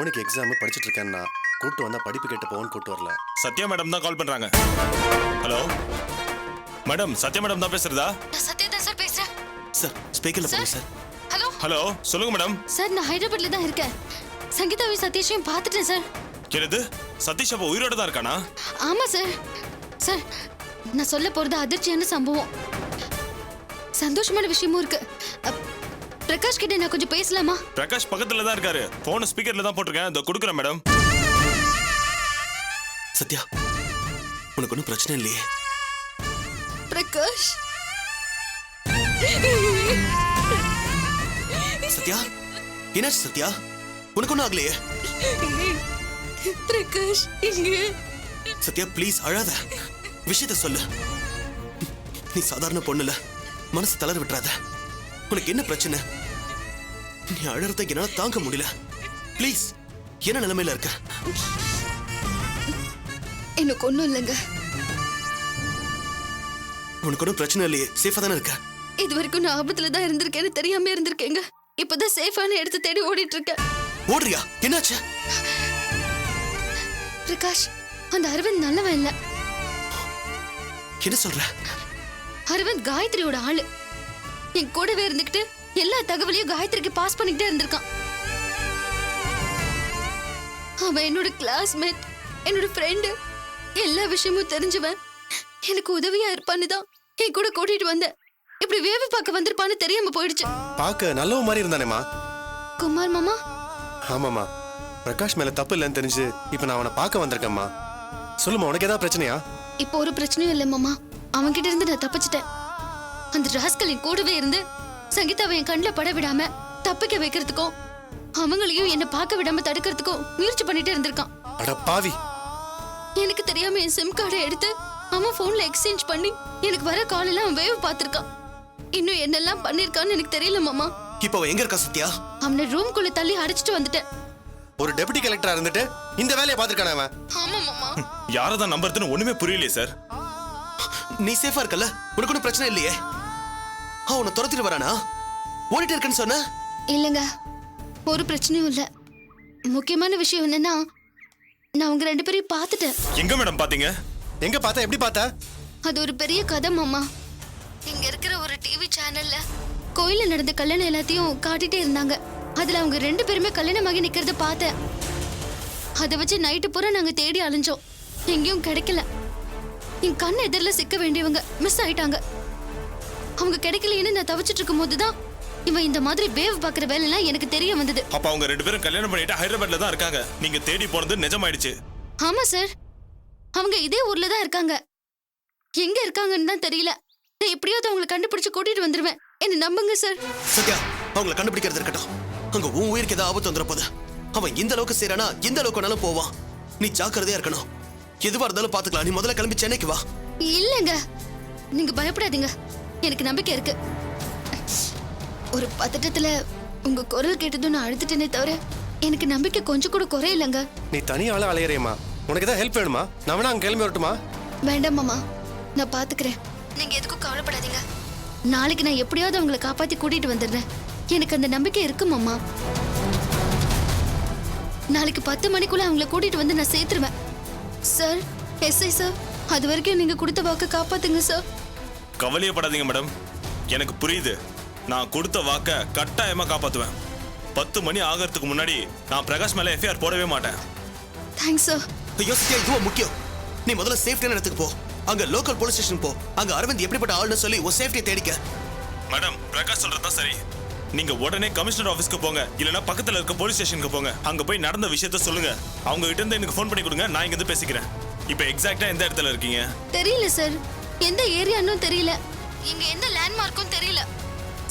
மணிக்கு எக்ஸாம் படிச்சுட்டு இருக்கேன்னா கூட்டு வந்தா படிப்பு கேட்டு போவோன்னு கூட்டு வரல. சத்யா மேடம் தான் கால் பண்றாங்க. ஹலோ மேடம், சத்யா மேடம் தான் பேசுறதா? நான் சத்யா தான் சார் பேசுறேன். சார் ஸ்பீக்கர்ல போங்க சார். ஹலோ ஹலோ சொல்லுங்க மேடம். சார், நான் ஹைதராபாத்ல தான் இருக்கேன். சங்கீதாவையும் சதீஷையும் பார்த்துட்டேன் சார். என்னது, சதீஷ் அப்ப உயிரோட தான் இருக்கானா? ஆமா சார். சார், நான் சொல்ல போறது அதிர்ச்சியான சம்பவம். சந்தோஷமான விஷயமும் இருக்கு. பிரகாஷ் கிட்ட நான் கொஞ்சம் பேசலாமா? பிரகாஷ் பக்கத்துல தான் இருக்காரு. போன் ஸ்பீக்கர்ல தான் போட்டிருக்கேன். இதோ கொடுக்குறேன் மேடம். சத்யா, உனக்கு ஒன்றும் பிரச்சனை இல்லையே? பிரகாஷ், சத்யா என்னாச்சு? சத்யா உனக்கு ஒன்றும் ஆகலையே? பிரகாஷ் இங்க. சத்யா ப்ளீஸ் அழாத, விஷயத்த சொல்லு. நீ சாதாரண பொண்ணுல, மனசு தளர விட்டுறாத. உனக்கு என்ன பிரச்சனை? நீ அழறத என்னால தாங்க முடியல. ப்ளீஸ், என்ன நிலைமையில இருக்க? எனக்கு ஒண்ணும் இல்லைங்க. உனக்கு ஒன்றும் பிரச்சனை இல்லையே? சேஃபா தானே இருக்க? இது வரைக்கும் நான் ஆபத்துல தான் இருந்திருக்கேன்னு தெரியாம இருந்திருக்கேங்க. இப்பதான் சேஃபான இடத்தை தேடி ஓடிட்டு இருக்கேன். ஓடுறியா? என்னாச்சு? பிரகாஷ், அந்த அரவிந்த் நல்லவன் இல்ல. என்ன சொல்ற? அரவிந்த் காயத்ரியோட ஆளு. என் கூடவே இருந்துகிட்டு எல்லா தகவலையும் காயத்ரிக்கு பாஸ் பண்ணிக்கிட்டே இருந்திருக்கான். அவன் என்னோட கிளாஸ்மேட், என்னோட ஃப்ரெண்டு, எல்லா விஷயமும் தெரிஞ்சவன். எனக்கு உதவியா இருப்பான்னு தான் என் கூட கூட்டிட்டு வந்தேன். இப்படி வேவு பார்க்க வந்திருப்பான்னு தெரியாம போயிடுச்சு. பார்க்க நல்லவ மாதிரி இருந்தானேமா? குமார் மாமா? ஆமாமா, பிரகாஷ் மேல தப்பு இல்லைன்னு தெரிஞ்சு இப்ப நான் அவனை பார்க்க வந்திருக்கேம்மா. சொல்லுமா, உனக்கு ஏதாவது பிரச்சனையா? இப்போ ஒரு பிரச்சனையும் இல்லை மாமா. அவன் கிட்ட இருந்து நான் தப்பிச்சிட்டேன். அந்த ராஸ்கல் என் கூடவே இருந்து சங்கீதாவை என் கண்ணில் பட விடாம தப்பிக்க வைக்கிறதுக்கும் அவங்களையும் என்ன பார்க்க விடாம தடுக்கிறதுக்கும் முயற்சி பண்ணிட்டே இருந்திருக்கான். அட பாவி! எனக்கு தெரியாம என் சிம் கார்டை எடுத்து அவன் போன்ல எக்ஸ்சேஞ்ச் பண்ணி எனக்கு வர கால் எல்லாம் அவன் வேவ் பார்த்திருக்கான். இன்னும் என்னெல்லாம் பண்ணிருக்கான்னு எனக்கு தெரியல மாமா. இப்போ அவன் எங்க இருக்கா சத்யா? அவனை ரூம்குள்ள தள்ளி அடைச்சிட்டு வந்துட்டேன். ஒரு டெபுட்டி கலெக்டரா இருந்துட்டு இந்த வேலையை பார்த்திருக்கானே அவன்? ஆமா மாமா. யாரதான் நம்புறதுன்னு ஒண்ணுமே புரியலையே சார். நீ சேஃபா இருக்கல? உனக்கு ஒன்றும் பிரச்சனை இல்லையே? அவனை துரத்திட்டு வரானா? ஓடிட்டு இருக்கேன்னு சொன்ன? இல்லங்க, ஒரு பிரச்சனையும் இல்ல. முக்கியமான விஷயம் என்னன்னா, நான் உங்க ரெண்டு பேரையும் பார்த்துட்டேன். எங்க மேடம் பாத்தீங்க? எங்க பார்த்தா? எப்படி பார்த்தா? அது ஒரு பெரிய கதை மாமா. இங்க இருக்கிற ஒரு டிவி சேனல்ல கோயில்ல நடந்த கல்யாணம் எல்லாத்தையும் காட்டிட்டே இருந்தாங்க. அதுல அவங்க ரெண்டு பேருமே கல்யாணமாகி நிக்கிறத பார்த்தேன். அதை வச்சு நைட்டு பூரா நாங்க தேடி அலைஞ்சோம். எங்கேயும் கிடைக்கல. என் கண் எதிரில் சிக்க வேண்டியவங்க மிஸ் ஆயிட்டாங்க. அவங்க கிடைக்கலைன்னு நான் தவிச்சிட்டு இருக்கும் போதுதான் இவன் இந்த மாதிரி வேவ் பாக்குற வேலைலாம் எனக்கு தெரிய வந்தது. அப்ப அவங்க ரெண்டு பேரும் கல்யாணம் பண்ணிட்டு ஹைதராபாத்ல தான் இருக்காங்க. நீங்க தேடி போனது நிஜமாயிடுச்சு. ஆமா சார், அவங்க இதே ஊர்ல தான் இருக்காங்க. எங்க இருக்காங்கன்னு தான் தெரியல. நான் எப்படியாவது அவங்களை கண்டுபிடிச்சு கூட்டிட்டு வந்துருவேன். என்ன நம்புங்க சார். சத்யா, அவங்களை கண்டுபிடிக்கிறது இருக்கட்டும். அங்க உன் உயிருக்கு ஏதாவது ஆபத்து வந்துட போது. அவன் இந்த அளவுக்கு செய்யறானா எந்த அளவுக்கு வேணாலும் போவான். நீ ஜாக்கிரதையா இருக்கணும். எதுவா இருந்தாலும் பாத்துக்கலாம். நீ முதல்ல கிளம்பி சென்னைக்கு வா. இல்லங்க, நீங்க பயப்படாதீங்க. எனக்கு நம்பிக்கை இருக்கு. ஒரு பதட்டத்துல உங்க குரல் கேட்டதும் நான் அழுதுட்டேனே தவிர எனக்கு நம்பிக்கை கொஞ்சம் கூட குறையலங்க. நீ தனியால அலையறியம்மா. உனக்கு ஏதாவது ஹெல்ப் வேணுமா? நான் வேணா அங்க கிளம்பி வரட்டுமா? வேண்டாம் மாமா, நான் பாத்துக்கிறேன். நீங்க எதுக்கும் கவலைப்படாதீங்க. நாளைக்கு நான் எப்படியாவது அவங்களை காப்பாத்தி கூட்டிட்டு வந்துடுறேன். எனக்கு அந்த நம்பிக்கை இருக்கு மாமா. நாளைக்கு 10 மணிக்குள்ள அவங்களை கூட்டிட்டு வந்து நான் சேர்த்துருவேன். சார், எஸ்ஐ சார், அது வரைக்கும் நீங்க கொடுத்த வாக்கு காப்பாத்துங்க சார். கவலையப்படாதீங்க மேடம், எனக்கு புரியுது. நான் கொடுத்த வாக்க கட்டாயமா காப்பாத்துவேன். 10 மணி ஆகிறதுக்கு முன்னாடி நான் பிரகாஷ் மேல எஃப்ஐஆர் போடவே மாட்டேன். Thanks sir. ஐயோ சத்யா, இதுவும் முக்கியம். நீ முதல்ல சேஃப்டியான இடத்துக்கு போ. அங்க லோக்கல் போலீஸ் ஸ்டேஷன் போ. அங்க அரவிந்த் எப்படிப்பட்ட ஆள்னு சொல்லி உன் சேஃப்டியை தேடிக்க. மேடம், பிரகாஷ் சொல்றதுதான் சரி. நீங்க உடனே கமிஷனர் ஆபீஸ்க்கு போங்க. இல்லனா பக்கத்துல இருக்க போலீஸ் ஸ்டேஷனுக்கு போங்க. அங்க போய் நடந்த விஷயத்த சொல்லுங்க. அவங்க கிட்ட இருந்து எனக்கு ஃபோன் பண்ணி கொடுங்க. நான் இங்க இருந்து பேசிக்கிறேன். இப்போ எக்ஸாக்ட்டா எந்த இடத்துல இருக்கீங்க? தெரியல சார், எந்த ஏரியான்னு தெரியல. இங்க எந்த லேண்ட்மார்க்கும் தெரியல.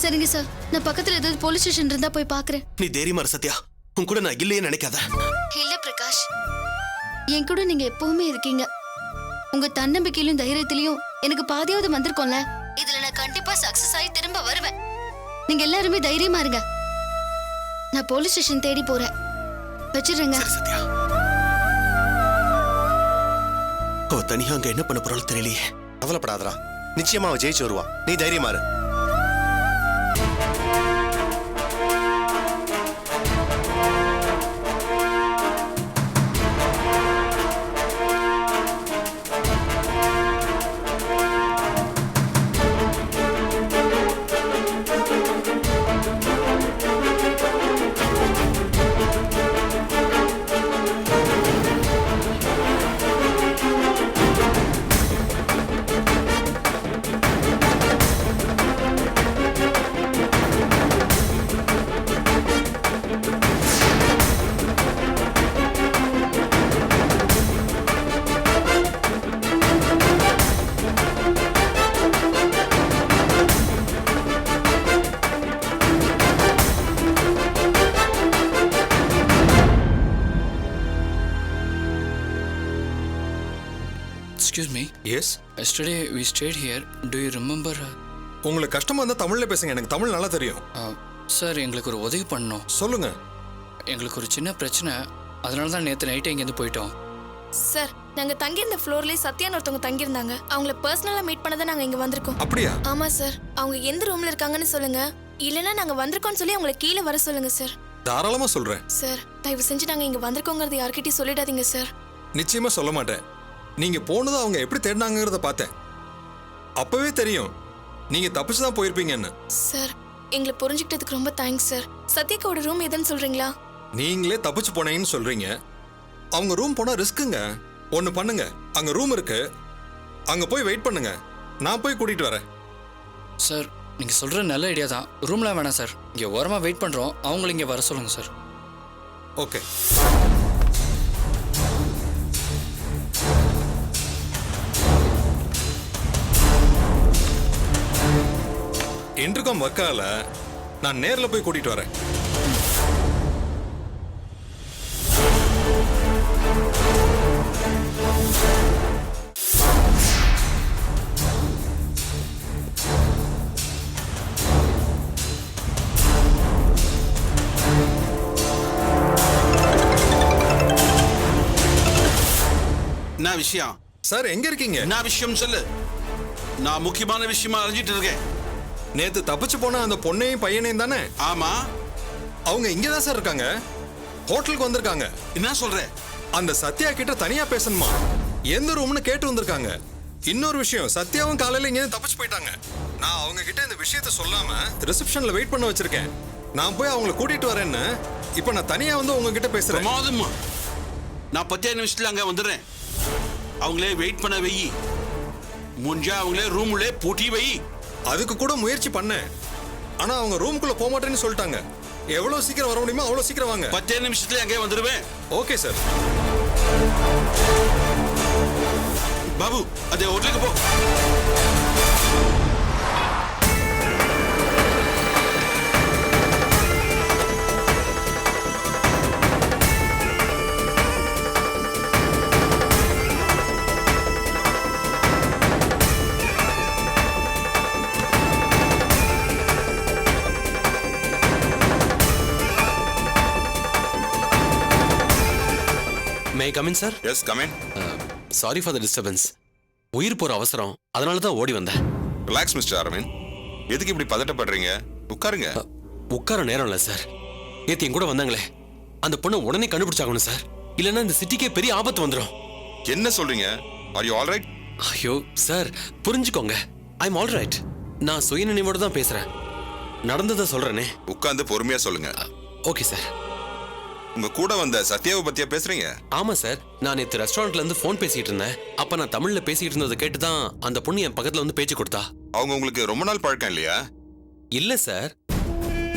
சரிங்க சார், நான் பக்கத்துல ஏதாவது போலீஸ் ஸ்டேஷன் இருந்தா போய் பாக்குறேன். நீ தைரியமா இரு சத்யா. உன் கூட நான் இல்லையே நினைக்காத. இல்ல பிரகாஷ், என் கூட நீங்க எப்பவுமே இருக்கீங்க. உங்க தன்னம்பிக்கையிலும் தைரியத்திலையும் எனக்கு பாதியாவது வந்திருக்கோம்ல. இதுல நான் கண்டிப்பா சக்சஸ் ஆகி திரும்ப வருவேன். நீங்க எல்லாருமே தைரியமா இருங்க. நான் போலீஸ் ஸ்டேஷன் தேடி போறேன். வச்சிருங்க. சத்யா, அவ தனியா அங்க என்ன பண்ண போறாலும் தெரியலையே. கவலைப்படாதடா, நிச்சயமா அவ ஜெயிச்சு வருவா. நீ தைரியமா இரு. Excuse me, yes. Yesterday we stayed here. Do you remember? உங்களுக்கு கஷ்டமா இருந்தா தமிழ்ல பேசுங்க, எனக்கு தமிழ் நல்லா தெரியும். சார், எங்களுக்கு ஒரு உதவி பண்ணணும். சொல்லுங்க. எங்களுக்கு ஒரு சின்ன பிரச்சனை, அதனால தான் நேற்று நைட்டே இங்கேருந்து போயிட்டோம். சார், நாங்க தங்கியிருந்த ஃப்ளோர்லயே சத்யான்னு ஒருத்தவங்க தங்கியிருந்தாங்க. அவங்கள பர்சனலா மீட் பண்ண தான் நாங்க இங்க வந்திருக்கோம். அப்படியா? ஆமா சார். அவங்க எந்த ரூம்ல இருக்காங்கன்னு சொல்லுங்க, இல்லனா நாங்க வந்திருக்கோம்னு சொல்லி அவங்கள கீழே வர சொல்லுங்க சார். தாராளமா சொல்றேன். சார், தயவு செஞ்சு நாங்க இங்க வந்திருக்கோங்கிறது யார்கிட்டயும் சொல்லிடாதீங்க சார். நிச்சயமா சொல்ல மாட்டேன். நீங்க போனது அவங்க எப்படி தேடினாங்கிறத பார்த்தேன். அப்பவே தெரியும் நீங்க தப்பிச்சு தான் போயிருப்பீங்கன்னு. சார், எங்களை புரிஞ்சுக்கிட்டதுக்கு ரொம்ப தேங்க்ஸ் சார். சத்யாக்கோட ரூம் எதுன்னு சொல்றீங்களா? நீங்களே தப்பிச்சு போனீங்கன்னு சொல்றீங்க. அவங்க ரூம் போனா ரிஸ்க்குங்க. ஒன்னு பண்ணுங்க, அங்க ரூம் இருக்கு, அங்க போய் வெயிட் பண்ணுங்க, நான் போய் கூட்டிட்டு வரேன். சார், நீங்கள் சொல்கிற நல்ல ஐடியா தான். ரூம்லாம் வேணாம் சார், இங்கே ஓரமாக வெயிட் பண்ணுறோம். அவங்கள இங்கே வர சொல்லுங்கள் சார். ஓகே. இன்டர்காம் ஒர்க்கால, நான் நேர்ல போய் கூட்டிட்டு வரேன். என்ன விஷயம் சார், எங்க இருக்கீங்க? என்ன விஷயம் சொல்லு. நான் முக்கியமான விஷயமா அறிஞ்சிட்டு இருக்கேன். நேத்து தப்பிச்சு போன அந்த பொண்ணையும் பையனையும் தானே? ஆமா. அவங்க இங்கதான் சார் இருக்காங்க, ஹோட்டலுக்கு வந்திருக்காங்க. என்ன சொல்ற? அந்த சத்யா கிட்ட தனியா பேசணுமா, எந்த ரூம்னு கேட்டு வந்திருக்காங்க. இன்னொரு விஷயம், சத்யாவும் காலையில இங்க தப்பிச்சு போயிட்டாங்க. நான் அவங்க கிட்ட இந்த விஷயத்த சொல்லாம ரிசப்ஷன்ல வெயிட் பண்ண வச்சிருக்கேன். நான் போய் அவங்கள கூட்டிட்டு வரேன்னு இப்ப நான் தனியா வந்து உங்ககிட்ட பேசுறேன். பிரமாதமா. நான் 10 நிமிஷத்துல அங்க வந்துடுறேன். அவங்களே வெயிட் பண்ண வை. முடிஞ்சா அவங்களே ரூம்ல பூட்டி வை. அதுக்கு கூட முயற்சி பண்ணேன், ஆனா அவங்க ரூமுக்குள்ள போக மாட்டேன்னு சொல்லிட்டாங்க. எவ்வளவு சீக்கிரம் வர முடியுமோ அவ்வளவு சீக்கிரம் வாங்க. 10 நிமிஷத்துல அங்கே வந்துடுவேன். Okay sir. பாபு, அதே ஹோட்டலுக்கு போ. May I come in, sir? Yes, come in. Sorry for the disturbance. உயிர் போற அவசரம், அதனால தான் ஓடி வந்தேன். Relax, Mr. Arvind. எதுக்கு இப்படி பதட்டப்படுறீங்க? உட்காருங்க. உட்கார நேரம் இல்லை சார். நேத்து என் கூட வந்தாங்களே, அந்த பொண்ணை உடனே கண்டுபிடிச்சாகணும் சார். இல்லைன்னா இந்த சிட்டிக்கே பெரிய ஆபத்து வந்துடும். என்ன சொல்றீங்க? Are you all right? ஐயோ சார், புரிஞ்சுக்கோங்க. I'm all right. நான் சுயநினைவோடு தான் பேசுறேன். நடந்ததை சொல்றேனே. உட்கார்ந்து பொறுமையா சொல்லுங்க. Okay sir. உங்க கூட வந்த சத்யாவை பத்தியா பேசுறீங்க? ஆமா சார், நான் நேற்று ரெஸ்டாரண்ட்ல இருந்து ஃபோன் பேசிட்டு இருந்தேன். அப்ப நான் தமிழ்ல பேசிட்டு இருந்ததை கேட்டு தான் அந்த பொண்ணு என் பக்கத்துல வந்து பேச்சு கொடுத்தா. அவங்க உங்களுக்கு ரொம்ப நாள் பழக்கம் இல்லையா? இல்ல சார்,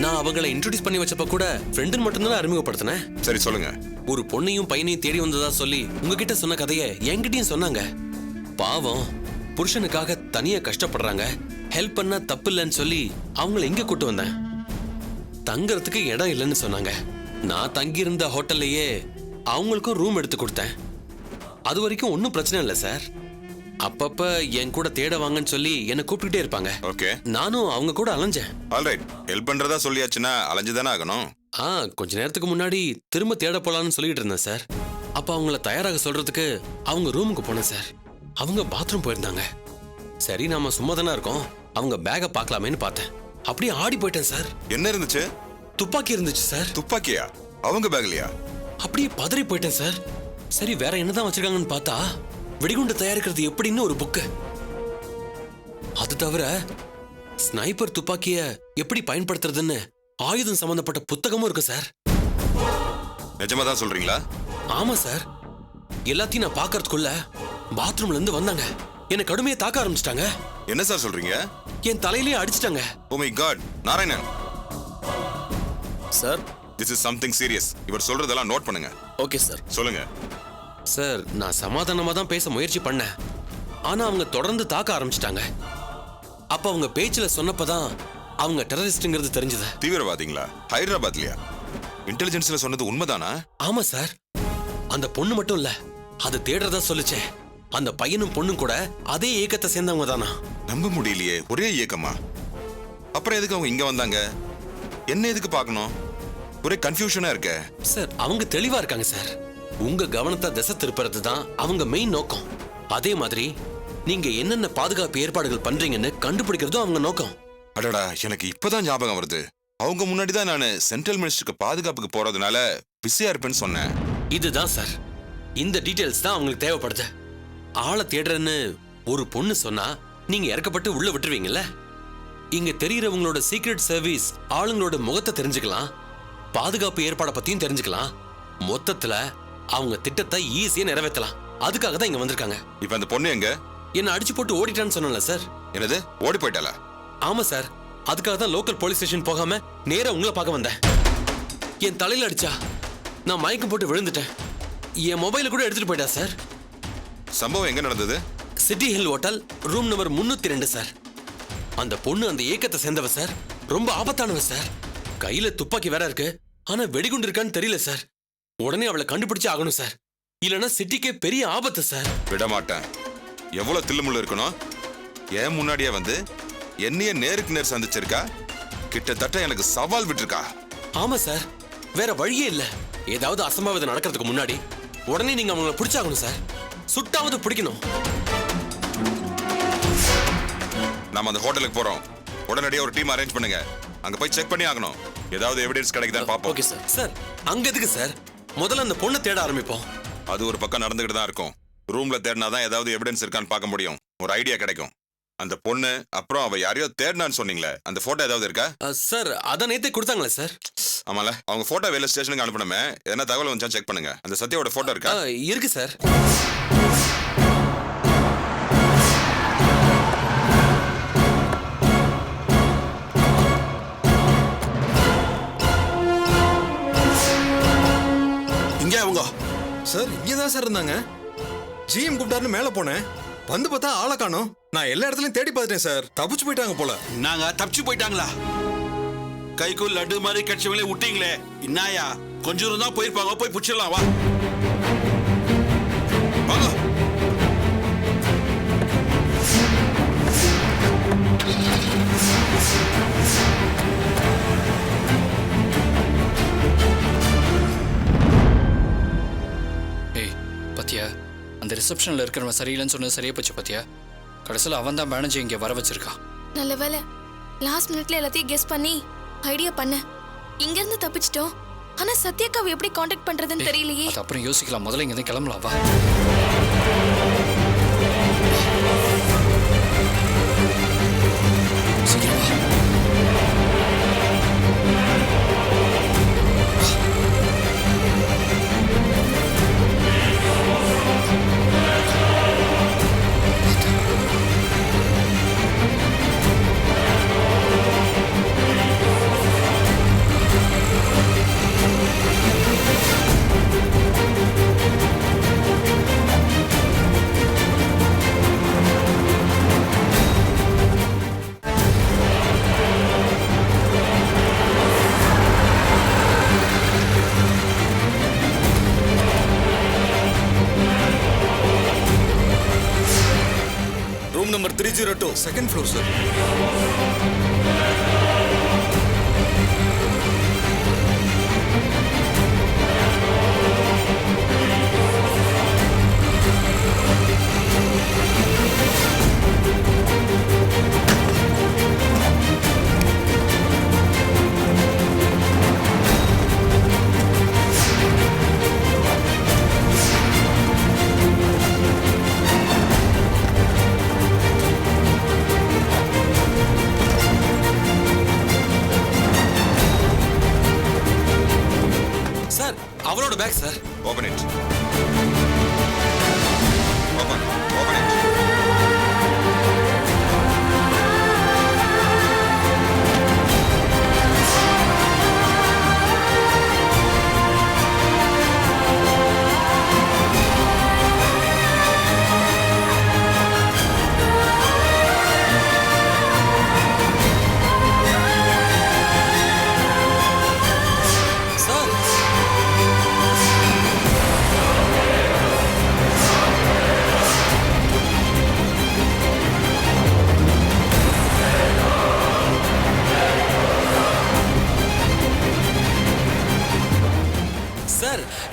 நான் அவங்கள இன்ட்ரோடியூஸ் பண்ணி வச்சப்ப கூட ஃப்ரெண்டுன்னு மட்டும்தான் அறிமுகப்படுத்தினேன். சரி, சொல்லுங்க. ஒரு பொண்ணையும் பையனையும் தேடி வந்ததா சொல்லி உங்ககிட்ட சொன்ன கதையை என்கிட்டயும் சொன்னாங்க. பாவம், புருஷனுக்காக தனியா கஷ்டப்படுறாங்க, ஹெல்ப் பண்ணா தப்பு இல்லைன்னு சொல்லி அவங்கள இங்க கூட்டு வந்தேன். தங்கறதுக்கு இடம் இல்லைன்னு சொன்னாங்க. நான் தங்கியிருந்த ஹோட்டல்லையே அவங்களுக்கும் ரூம் எடுத்து கொடுத்தேன். அது வரைக்கும் ஒன்றும் பிரச்சனை இல்லை சார். அப்பப்ப என் கூட தேட வாங்கன்னு சொல்லி என்னை கூப்பிட்டுட்டே இருப்பாங்க. ஓகே. நானும் அவங்க கூட அலைஞ்சேன். All right. ஹெல்ப் பண்றதா சொல்லியாச்சுன்னா அலைஞ்சுதானே ஆகணும். கொஞ்ச நேரத்துக்கு முன்னாடி திரும்ப தேட போலான்னு சொல்லிட்டு இருந்தேன் சார். அப்ப அவங்கள தயாராக சொல்றதுக்கு அவங்க ரூமுக்கு போனேன் சார். அவங்க பாத்ரூம் போயிருந்தாங்க. சரி, நாம சும்மா தானே இருக்கோம், அவங்க பேக்கை பார்க்கலாமேன்னு பார்த்தேன். அப்படியே ஆடி போயிட்டேன் சார். என்ன இருந்துச்சு? துப்பாக்கி இருந்துச்சு சார். துப்பாக்கியா? அவங்க பேக்லயா? அப்படியே பதறி போயிட்டேன் சார். சரி, வேற என்னதான் வச்சிருக்காங்கன்னு பார்த்தா வெடிகுண்டு தயாரிக்கிறது எப்படின்னு ஒரு புக்கு. அது தவிர ஸ்னைப்பர் துப்பாக்கிய எப்படி பயன்படுத்துறதுன்னு ஆயுதம் சம்பந்தப்பட்ட புத்தகமும் இருக்கு சார். நிஜமா தான் சொல்றீங்களா? ஆமா சார். எல்லாத்தையும் நான் பாக்குறதுக்குள்ள பாத்ரூம்ல இருந்து வந்தாங்க. என்ன கடுமையா தாக்க ஆரம்பிச்சிட்டாங்க. என்ன சார் சொல்றீங்க? என் தலையிலேயே அடிச்சிட்டாங்க. Oh my god. Narayanan sir, this is something serious. இவர் சொல்றதெல்லாம் நோட் பண்ணுங்க. Okay sir. சொல்லுங்க சார். நான் சமாதானமா தான் பேச முயற்சி பண்ணேன், ஆனா அவங்க தொடர்ந்து தாக்க ஆரம்பிச்சிட்டாங்க. அப்ப அவங்க பேச்சுல சொன்னப்பதான் அவங்க டெரரிஸ்ட்ங்கிறது தெரிஞ்சது. தீவிரவாதிங்களா? ஹைதராபாத்லயா? இன்டெலிஜென்ஸ்ல சொன்னது உண்மைதானா? ஆமா சார். அந்த பொண்ணு மட்டும் இல்ல, அது தேடுறதா சொல்லுச்சே, அந்த பையனும் பொண்ணும் கூட அதே ஏக்கத்தை சேர்ந்தவங்க தானா? நம்ப முடியலையே, ஒரே இயக்கமா? அப்புறம் எதுக்கு அவங்க இங்க வந்தாங்க? என்ன எதுக்கு பார்க்கணும்? ஒரே கன்ஃபியூஷனா இருக்க. சார் அவங்க தெளிவா இருக்காங்க சார். உங்க கவனத்தை திசை திருப்புறது தான் அவங்க மெயின் நோக்கம். அதே மாதிரி நீங்க என்னென்ன பாதுகாப்பு ஏற்பாடுகள் பண்றீங்கன்னு கண்டுபிடிக்கிறதும் அவங்க நோக்கம். அடடா, எனக்கு இப்பதான் ஞாபகம் வருது. அவங்க முன்னாடி தான் நான் சென்ட்ரல் மினிஸ்டருக்கு பாதுகாப்புக்கு போறதுனால பிஸியா இருப்பேன்னு சொன்னேன். இதுதான் சார். இந்த டீடைல்ஸ் தான் அவங்களுக்கு தேவைப்படுது. ஆளை தேடுறேன்னு ஒரு பொண்ணு சொன்னா நீங்க இறக்கப்பட்டு உள்ள விட்டுருவீங்கல்ல? இங்க தெரிகிறவங்களோட சீக்ரெட் சர்வீஸ் ஆளுங்களோட முகத்தை தெரிஞ்சுக்கலாம், பாதுகாப்பு ஏற்பாடை பத்தியும் தெரிஞ்சுக்கலாம். மொத்தத்துல அவங்க திட்டத்தை ஈஸியா நிறைவேற்றலாம். அதுக்காக தான் இங்க வந்திருக்காங்க. இப்ப அந்த பொண்ணு எங்க? என்ன அடிச்சு போட்டு ஓடிட்டான்னு சொன்னல சார். என்னது, ஓடி போயிட்டாளா? ஆமா சார். அதுக்காக தான் லோக்கல் போலீஸ் ஸ்டேஷன் போகாம நேரா உங்களை பார்க்க வந்தேன். என் தலையில அடிச்சா நான் மயக்கம் போட்டு விழுந்துட்டேன். என் மொபைல கூட எடுத்துட்டு போயிட்டா சார். சம்பவம் எங்க நடந்தது? City hill hotel room number 302 sir. அந்த பொண்ணு அந்த ஏக்கத்தை சேர்ந்தவ சார். ரொம்ப ஆபத்தானவ சார். கையில துப்பாக்கி வேற இருக்கு. ஆனா வெடிகுண்டு இருக்கான்னு தெரியல சார். உடனே அவளை கண்டுபிடிச்சு ஆகணும் சார். இல்லனா சிட்டிக்கே பெரிய ஆபத்து சார். விட மாட்டேன். எவ்வளவு தில்லுமுள்ளு இருக்கணும்? ஏன் முன்னாடியே வந்து என்னைய நேருக்கு நேர் சந்திச்சிருக்கா. கிட்டத்தட்ட எனக்கு சவால் விட்டுருக்கா. ஆமா சார், வேற வழியே இல்ல. ஏதாவது அசம்பாவிதம் நடக்கிறதுக்கு முன்னாடி உடனே நீங்க அவங்களை பிடிச்சாகணும் சார். சுட்டாவது பிடிக்கணும். நாம அந்த ஹோட்டலுக்கு போறோம். உடனடியாக ஒரு டீம் அரேஞ்ச் பண்ணுங்க. அங்க போய் செக் பண்ணி ஆகணும். ஏதாவது எவிடன்ஸ் கிடைக்குதான்னு பாப்போம். Okay sir. சார் அங்க எதுக்கு சார்? முதல்ல அந்த பொண்ணை தேட ஆரம்பிப்போம். அது ஒரு பக்கம் நடந்துகிட்டு தான் இருக்கும். ரூம்ல தேடினாதான் ஏதாவது எவிடன்ஸ் இருக்கான்னு பார்க்க முடியும். ஒரு ஐடியா கிடைக்கும். அந்த பொண்ணு அப்புறம் அவ யாரையோ தேடினான்னு சொன்னீங்களே, அந்த போட்டோ ஏதாவது இருக்கா? சார் அதான் நேத்தே கொடுத்தாங்களே சார். ஆமால, அவங்க போட்டோ வேலை ஸ்டேஷனுக்கு அனுப்பணுமே. என்ன தகவல் வந்துச்சா செக் பண்ணுங்க. அந்த சத்யாவோட போட்டோ இருக்கா? இருக்கு சார். இங்க அவங்க சார் இங்கதான் சார் இருந்தாங்க. ஜிஎம் கூப்பிட்டாருன்னு மேல போனேன். வந்து பார்த்தா ஆளை காணோம். நான் எல்லா இடத்துலயும் தேடி பார்த்துட்டேன் சார். தப்பிச்சு போயிட்டாங்க போல. நாங்க தப்பிச்சு போயிட்டாங்களா? கைக்குள் லட்டு மாதிரி கட்சிகளே விட்டீங்களே, இன்னாயா கொஞ்சம் தூரம் தான் போயிருப்பாங்க. போய் பிடிச்சிடலாம் வா. வாங்க. ஏய் பத்தியா, அந்த ரிசப்ஷனில் இருக்கிறவன் சரியில்லைன்னு சொன்னது சரியா போச்சு பத்தியா. கடைசியில் அவன் தான் மேனேஜர் இங்கே வர வச்சிருக்கான். நல்ல வேலை லாஸ்ட் மினிட்ல எல்லாத்தையும் கெஸ் பண்ணி ஐடியா பண்ண இங்க இருந்து தப்பிச்சிட்டோம். ஆனா சத்யாக்காவை எப்படி காண்டாக்ட் பண்றதுன்னு தெரியலையே. அது அப்புறம் யோசிக்கலாம். முதல்ல இங்கே கிளம்பலாம் வா. சீக்கிரம் வா. Room number 302, second floor sir. Sir அவளோட bag sir. Open it. Open it. Sir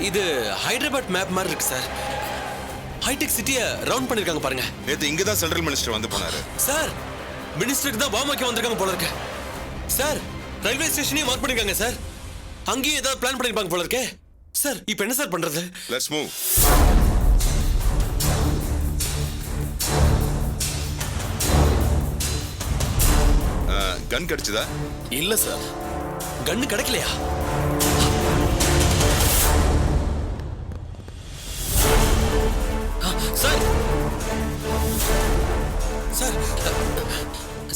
இது ஹைதராபாத் மேப் மாதிரி இருக்கு சார். ஹைடெக் சிட்டியை ரவுண்ட் பண்ணிருக்காங்க பாருங்க. நேத்து இங்க தான் சென்ட்ரல் மினிஸ்டர் வந்து போனாரு. சார் மினிஸ்டருக்கு தான் பாம் வைக்க வந்திருக்காங்க போல இருக்கு. சார் ரயில்வே ஸ்டேஷனையும் மார்க் பண்ணிருக்காங்க சார். அங்கேயும் ஏதாவது பிளான் பண்ணிருப்பாங்க போல இருக்கே. சார் இப்போ என்ன சார் பண்றது? Let's move. கன் கிடைச்சதா? இல்ல சார், கன்னு கிடைக்கலையா? சார் சார்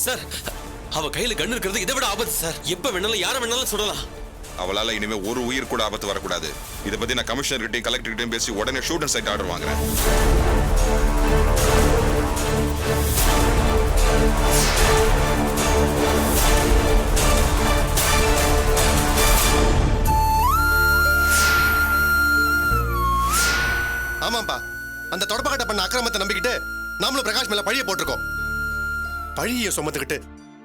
சார் அவ கையில கன்னு இருக்கிறது இதை விட ஆபத்து சார். எப்ப வேணாலும் யார வேணாலும் சுடலாம். அவளால இனிமே ஒரு உயிர் கூட ஆபத்து வரக்கூடாது. இதை பத்தி நான் கமிஷனர் கிட்டையும் கலெக்டர் கிட்டையும் பேசி உடனே ஷூட் அண்ட் சைட் ஆர்டர் வாங்குறேன். ஆமாப்பா, அந்த தொடப்பக்கட்ட பண்ண அக்கிரமத்தை நம்பிக்கிட்டு நாமளும் பிரகாஷ் மேல பழிய போட்டிருக்கோம். பழிய சுமத்துக்கிட்டு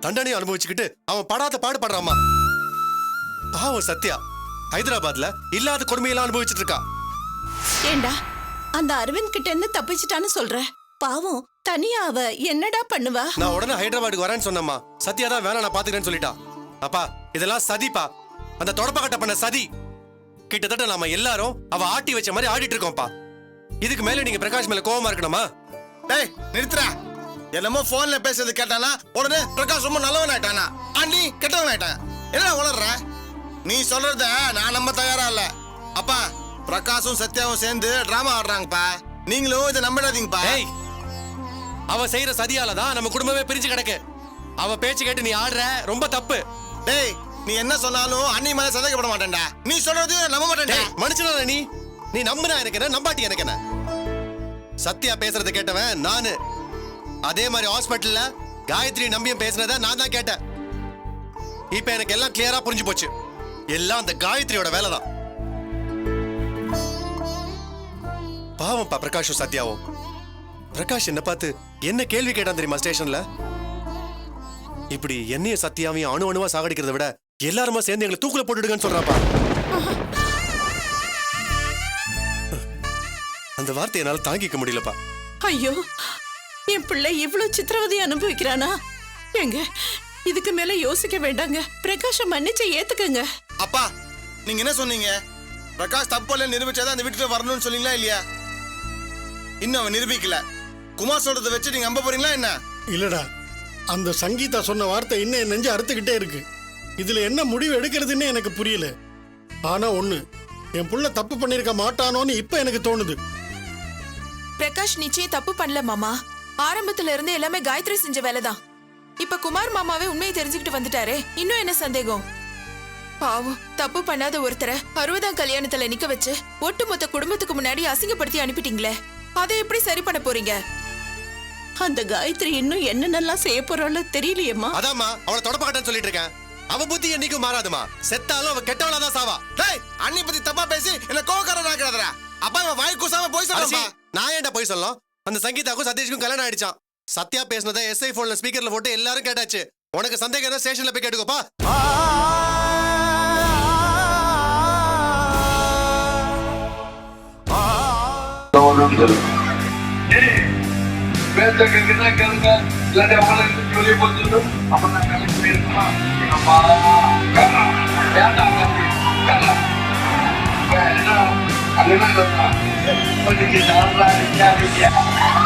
தண்டனையை அனுபவிச்சுக்கிட்டு அவன் படாத பாடுபடுறாமா. பாவம் சத்யா ஹைதராபாத்ல இல்லாத கொடுமையெல்லாம் அனுபவிச்சுட்டு இருக்கா. ஏண்டா அந்த அரவிந்த் கிட்ட இருந்து தப்பிச்சிட்டான்னு சொல்ற? பாவம் தனியா அவ என்னடா பண்ணுவா? நான் உடனே ஹைதராபாத்துக்கு வரேன்னு சொன்னம்மா. சத்யா தான் வேணா நான் பாத்துக்கிறேன்னு சொல்லிட்டா. அப்பா இதெல்லாம் சதிப்பா, அந்த தொடப்பக்கட்ட பண்ண சதி. கிட்டத்தட்ட நாம எல்லாரும் அவ ஆட்டி வச்ச மாதிரி ஆடிட்டு இருக்கோம்ப்பா. இதுக்கு மேல நீங்க பிரகாஷ் மேல கோவமா இருக்கணுமா? டேய் நிறுத்துறா. என்னமோ போன்ல பேசுறது கேட்டானா உடனே பிரகாஷ் ரொம்ப நல்லவன் ஆயிட்டானா, அண்ணி கெட்டவன் ஆயிட்டான். என்ன உளர்ற? நீ சொல்றத நான் நம்ப தயாரா இல்ல. அப்பா பிரகாஷும் சத்யாவும் சேர்ந்து டிராமா ஆடுறாங்கப்பா. நீங்களும் இதை நம்பிடாதீங்கப்பா. அவ செய்யற சதியால தான் நம்ம குடும்பமே பிரிஞ்சு கிடக்கு. அவ பேச்சு கேட்டு நீ ஆடுற ரொம்ப தப்பு. டேய் நீ என்ன சொன்னாலும் அண்ணி மேல சந்தேகப்பட மாட்டேன்டா. நீ சொல்றது நம்ப மாட்டேன்டா. மனுஷனா நீ நம்புனா எனக்கு என்ன, நம்பாட்டி எனக்கு என்ன? சத்யா பேசுறத கேட்டவன் நானு. அதே மாதிரி ஹாஸ்பிட்டல்ல காயத்ரி நம்பியும் பேசுனத நான் தான் கேட்டேன். இப்ப எனக்கு எல்லாம் கிளியரா புரிஞ்சு போச்சு. எல்லாம் அந்த காயத்ரியோட வேலை தான். பாவம்ப்பா பிரகாஷும் சத்யாவும். பிரகாஷ் என்ன பார்த்து என்ன கேள்வி கேட்டான் தெரியுமா ஸ்டேஷன்ல? இப்படி என்னையும் சத்யாவையும் அணு அணுவா சாகடிக்கிறத விட எல்லாருமா சேர்ந்து எங்களை தூக்குல போட்டுடுங்கன்னு சொல்றாப்பா. அந்த வார்த்தை என்னால தாங்கிக்க முடியலப்பா. ஐயோ, என் பிள்ளை இவ்வளவு சித்திரவதை அனுபவிக்கிறானா? எங்க இதுக்கு மேல யோசிக்க வேண்டாங்க. பிரகாஷ மன்னிச்சு ஏத்துக்கங்க. அப்பா நீங்க என்ன சொன்னீங்க? பிரகாஷ் தப்பு நிரூபிச்சாதான் அந்த வீட்டுக்கு வரணும்னு சொன்னீங்களா இல்லையா? இன்னும் அவன் நிரூபிக்கல. குமார் சொல்றதை வச்சு நீங்க நம்ப போறீங்களா என்ன? இல்லடா, அந்த சங்கீதா சொன்ன வார்த்தை இன்னும் என் நெஞ்சு அறுத்துக்கிட்டே இருக்கு. இதுல என்ன முடிவு எடுக்கிறதுன்னு எனக்கு புரியல. ஆனா ஒண்ணு, என் புள்ள தப்பு பண்ணிருக்க மாட்டானோன்னு இப்ப எனக்கு தோணுது. பிரகாஷ் நிச்சயம் தப்பு பண்ணல மாமா. ஆரம்பத்துல இருந்து எல்லாமே காயத்ரி செஞ்ச வேலைதான். இப்ப குமார் மாமாவே உண்மையை தெரிஞ்சுக்கிட்டு வந்துட்டாரே, இன்னும் என்ன சந்தேகம்? பாவம் தப்பு பண்ணாத ஒருத்தரை 60ஆம் கல்யாணத்துல நிக்க வச்சு ஒட்டுமொத்த குடும்பத்துக்கு முன்னாடி அசிங்கப்படுத்தி அனுப்பிட்டீங்களே, அதை எப்படி சரி பண்ண போறீங்க? அந்த காயத்ரி இன்னும் என்னென்னலாம் செய்ய போறாளோ தெரியலையேம்மா. அதாம்மா அவளை தொடப்பக்கட்டன்னு சொல்லிட்டு இருக்கேன். அவ புத்தி என்னைக்கும் மாறாதுமா. செத்தாலும் அவ கெட்டவளாதான் சாவா. டேய் அண்ணி பத்தி தப்பா பேசி என்ன கோவக்காரன் ஆக்குறதுடா. அப்பா இவன் வாய் கூசாம போய் சொல்றா. நான் ஏன்டா போய் சொல்லலாம்? அந்த சங்கீதாக்கும் சதீஷ்க்கும் கல்யாணம் ஆயிடுச்சான். சத்யா பேசினதை எஸ்ஐ போன்ல ஸ்பீக்கர்ல போட்டு எல்லாரும் கேட்டாச்சு. உனக்கு சந்தேகம் தான் ஸ்டேஷன்ல போய் கேட்டுக்கோப்பா. அண்ணா